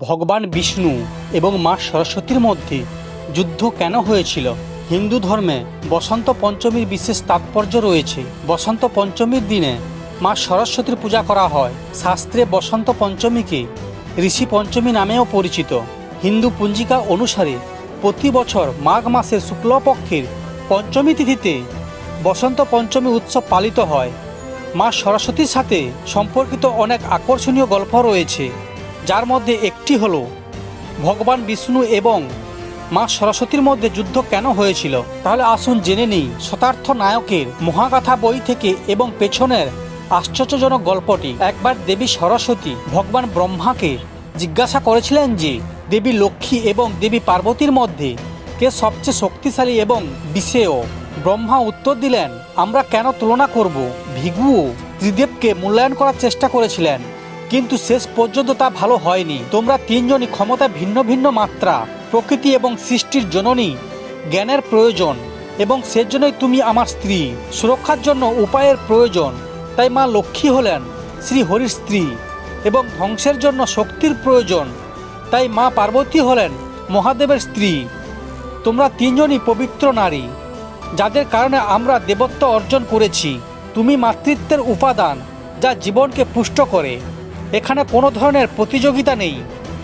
ভগবান বিষ্ণু এবং মা সরস্বতীর মধ্যে যুদ্ধ কেন হয়েছিল? হিন্দু ধর্মে বসন্ত পঞ্চমীর বিশেষ তাৎপর্য রয়েছে। বসন্ত পঞ্চমীর দিনে মা সরস্বতীর পূজা করা হয়। শাস্ত্রে বসন্ত পঞ্চমীকে ঋষি পঞ্চমী নামেও পরিচিত। হিন্দু পঞ্জিকা অনুসারে প্রতি বছর মাঘ মাসের শুক্লপক্ষের পঞ্চমী তিথিতে বসন্ত পঞ্চমী উৎসব পালিত হয়। মা সরস্বতীর সাথে সম্পর্কিত অনেক আকর্ষণীয় গল্প রয়েছে, যার মধ্যে একটি হল ভগবান বিষ্ণু এবং মা সরস্বতীর মধ্যে যুদ্ধ কেন হয়েছিল। তাহলে আসুন জেনে নিই শতার্থ নায়কের মহাগাথা বই থেকে এবং পেছনের আশ্চর্যজনক গল্পটি। একবার দেবী সরস্বতী ভগবান ব্রহ্মাকে জিজ্ঞাসা করেছিলেন যে দেবী লক্ষ্মী এবং দেবী পার্বতীর মধ্যে কে সবচেয়ে শক্তিশালী এবং বিশেয়। ব্রহ্মা উত্তর দিলেন, আমরা কেন তুলনা করব। ভৃগুও ত্রিদেবকে মূল্যায়ন করার চেষ্টা করেছিলেন, কিন্তু শেষ পর্যন্ত তা ভালো হয়নি। তোমরা তিনজনই ক্ষমতা ভিন্ন ভিন্ন মাত্রা, প্রকৃতি এবং সৃষ্টির জননী, জ্ঞানের প্রয়োজন এবং সেজন্যই তুমি আমার স্ত্রী। সুরক্ষার জন্য উপায়ের প্রয়োজন, তাই মা লক্ষ্মী হলেন শ্রীহরির স্ত্রী, এবং ধ্বংসের জন্য শক্তির প্রয়োজন, তাই মা পার্বতী হলেন মহাদেবের স্ত্রী। তোমরা তিনজনই পবিত্র নারী, যাদের কারণে আমরা দেবত্ব অর্জন করেছি। তুমি মাতৃত্বের উপাদান, যা জীবনকে পুষ্ট করে। এখানে কোনো ধরনের প্রতিযোগিতা নেই।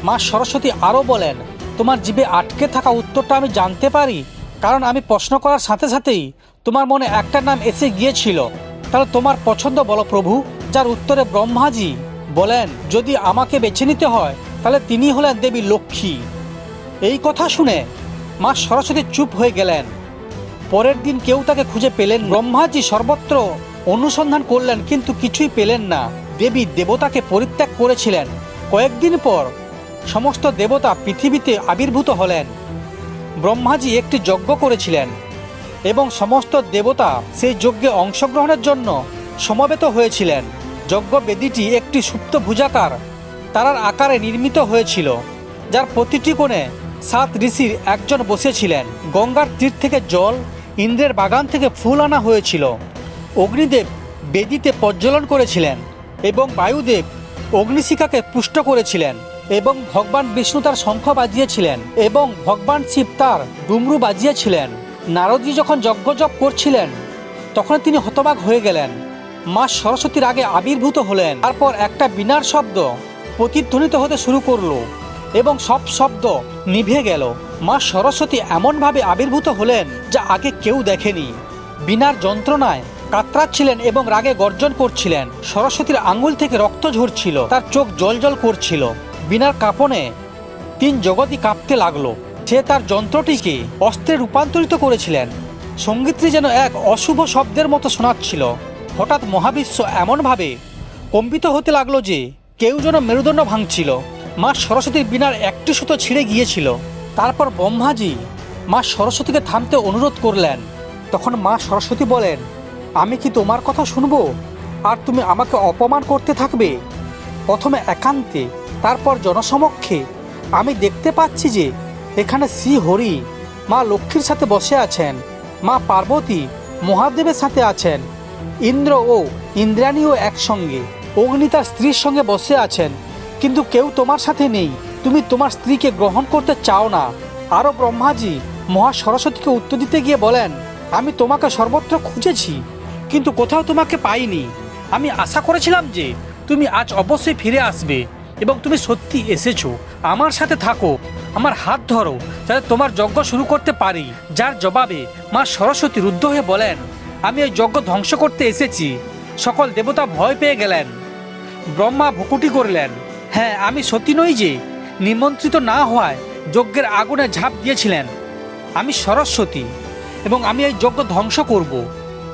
মা সরস্বতী আরও বলেন, তোমার জিভে আটকে থাকা উত্তরটা আমি জানতে পারি, কারণ আমি প্রশ্ন করার সাথে সাথেই তোমার মনে একটা নাম এসে গিয়েছিল। তাহলে তোমার পছন্দ বলো প্রভু। যার উত্তরে ব্রহ্মাজি বলেন, যদি আমাকে বেছে নিতে হয় তাহলে তিনি হলেন দেবী লক্ষ্মী। এই কথা শুনে মা সরস্বতী চুপ হয়ে গেলেন। পরের দিন কেউ তাকে খুঁজে পেলেন। ব্রহ্মাজি সর্বত্র অনুসন্ধান করলেন, কিন্তু কিছুই পেলেন না। দেবী দেবতাকে পরিত্যাগ করেছিলেন। কয়েকদিন পর সমস্ত দেবতা পৃথিবীতে আবির্ভূত হলেন। ব্রহ্মাজি একটি যজ্ঞ করেছিলেন এবং সমস্ত দেবতা সেই যজ্ঞে অংশগ্রহণের জন্য সমবেত হয়েছিলেন। যজ্ঞ বেদিটি একটি সুপ্ত ভুজাকার তারার আকারে নির্মিত হয়েছিল, যার প্রতিটি কোণে 7 ঋষির একজন বসেছিলেন। গঙ্গার তীর থেকে জল, ইন্দ্রের বাগান থেকে ফুল আনা হয়েছিল। অগ্নিদেব বেদিতে প্রজ্বলন করেছিলেন এবং বায়ুদেব অগ্নিশিখাকে পুষ্ট করেছিলেন, এবং ভগবান বিষ্ণু তার শঙ্খ বাজিয়েছিলেন এবং ভগবান শিব তার ডুমরু বাজিয়েছিলেন। নারদজি যখন যজ্ঞজপ করছিলেন তখন তিনি হতবাক হয়ে গেলেন। মা সরস্বতীর আগে আবির্ভূত হলেন। তারপর একটা বীণার শব্দ প্রতিধ্বনিত হতে শুরু করলো এবং সব শব্দ নিভে গেল। মা সরস্বতী এমনভাবে আবির্ভূত হলেন যা আগে কেউ দেখেনি। বীণার যন্ত্রণায় কাতরাচ্ছিলেন এবং রাগে গর্জন করছিলেন। সরস্বতীর আঙ্গুল থেকে রক্ত ঝরছিল, তার চোখ জল করছিল। বীণার কাঁপনে 3 জগৎই কাঁপতে লাগলো। সে তার যন্ত্রটিকে অস্ত্রে রূপান্তরিত করেছিলেন। সঙ্গীতটি যেন এক অশুভ শব্দের মতো শোনাচ্ছিল। হঠাৎ মহাবিশ্ব এমনভাবে কম্পিত হতে লাগলো যে কেউ যেন মেরুদণ্ড ভাঙছিল। মা সরস্বতীর বীণার একটি সুতো ছিঁড়ে গিয়েছিল। তারপর ব্রহ্মাজি মা সরস্বতীকে থামতে অনুরোধ করলেন। তখন মা সরস্বতী বলেন, আমি কি তোমার কথা শুনবো আর তুমি আমাকে অপমান করতে থাকবে? প্রথমে একান্তে, তারপর জনসমক্ষে আমি দেখতে পাচ্ছি যে এখানে শ্রীহরি মা লক্ষ্মীর সাথে বসে আছেন, মা পার্বতী মহাদেবের সাথে আছেন, ইন্দ্র ও ইন্দ্রাণীও একসঙ্গে, অগ্নি তার স্ত্রীর সঙ্গে বসে আছেন, কিন্তু কেউ তোমার সাথে নেই। তুমি তোমার স্ত্রীকে গ্রহণ করতে চাও না। আরও ব্রহ্মাজি মহা সরস্বতীকে উত্তর দিতে গিয়ে বলেন, আমি তোমাকে সর্বত্র খুঁজেছি, কিন্তু কোথাও তোমাকে পাইনি। আমি আশা করেছিলাম যে তুমি আজ অবশ্যই ফিরে আসবে, এবং তুমি সত্যি এসেছো। আমার সাথে থাকো, আমার হাত ধরো, যাতে তোমার যজ্ঞ শুরু করতে পারি। যার জবাবে মা সরস্বতী রুদ্ধ হয়ে বলেন, আমি এই যজ্ঞ ধ্বংস করতে এসেছি। সকল দেবতা ভয় পেয়ে গেলেন। ব্রহ্মা ভুকুটি করলেন, হ্যাঁ, আমি সত্যি নই যে নিমন্ত্রিত না হওয়ায় যজ্ঞের আগুনে ঝাঁপ দিয়েছিলেন। আমি সরস্বতী এবং আমি এই যজ্ঞ ধ্বংস করব।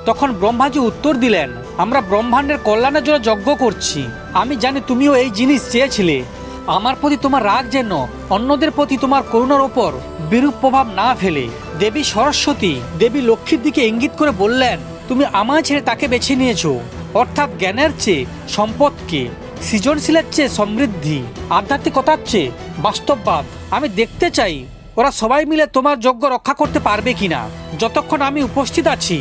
তখন ব্রহ্মাজি উত্তর দিলেন, আমরা ব্রহ্মাণ্ডের কল্যাণের জন্য যজ্ঞ করছি। আমি জানি তুমিও এই জিনিস চেয়েছিলে। আমার প্রতি তোমার রাগ যেন অন্যদের প্রতি তোমার করুণার ওপর বিরূপ প্রভাব না ফেলে। দেবী সরস্বতী দেবী লক্ষ্মীর দিকে ইঙ্গিত করে বললেন, তুমি আমায় ছেড়ে তাকে বেছে নিয়েছো, অর্থাৎ জ্ঞানের চেয়ে সম্পদকে, সৃজনশীলের চেয়ে সমৃদ্ধি, আধ্যাত্মিকতার চেয়ে বাস্তববাদ। আমি দেখতে চাই ওরা সবাই মিলে তোমার যজ্ঞ রক্ষা করতে পারবে কিনা। যতক্ষণ আমি উপস্থিত আছি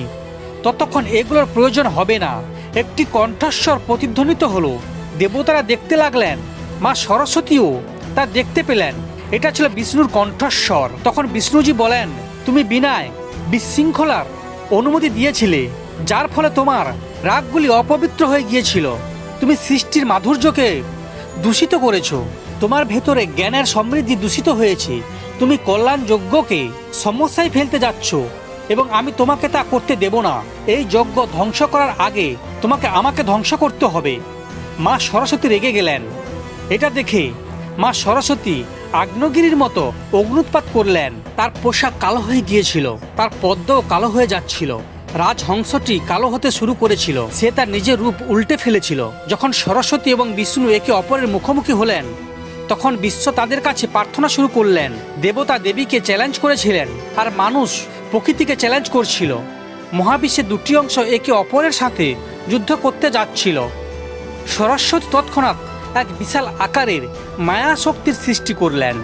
ততক্ষণ এগুলোর প্রয়োজন হবে না। একটি কণ্ঠস্বর প্রতিধ্বনিত হলো। দেবতারা দেখতে লাগলেন মা সরস্বতীও তা দেখতে পেলেন। এটা ছিল বিষ্ণুর কণ্ঠস্বর। তখন বিষ্ণুজি বলেন, তুমি বিনায় বিশৃঙ্খলার অনুমতি দিয়েছিলে, যার ফলে তোমার রাগগুলি অপবিত্র হয়ে গিয়েছিল। তুমি সৃষ্টির মাধুর্যকে দূষিত করেছো। তোমার ভেতরে জ্ঞানের সমৃদ্ধি দূষিত হয়েছে। তুমি কল্যাণ যজ্ঞকে সমস্যায় ফেলতে যাচ্ছ এবং আমি তোমাকে তা করতে দেব না। এই যজ্ঞ ধ্বংস করার আগে তোমাকে আমাকে ধ্বংস করতে হবে। মা সরস্বতী রেগে গেলেন। এটা দেখে মা সরস্বতী আগ্নেয়গিরির মতো অগ্নুৎপাত করলেন। তার পোশাক কালো হয়ে গিয়েছিল, তার পদ্মও কালো হয়ে যাচ্ছিল। রাজহংসটি কালো হতে শুরু করেছিল, সে তার নিজের রূপ উল্টে ফেলেছিল। যখন সরস্বতী এবং বিষ্ণু একে অপরের মুখোমুখি হলেন, তখন বিশ্ব তাদের কাছে প্রার্থনা শুরু করলেন। দেবতা দেবীকে চ্যালেঞ্জ করেছিলেন, আর মানুষ প্রকৃতিকে চ্যালেঞ্জ করছিল। মহাবিশ্বের দুটি অংশ একে অপরের সাথে যুদ্ধ করতে যাচ্ছিল। সরস্বতী তৎক্ষণাৎ এক বিশাল আকারের মায়া শক্তির সৃষ্টি করলেন।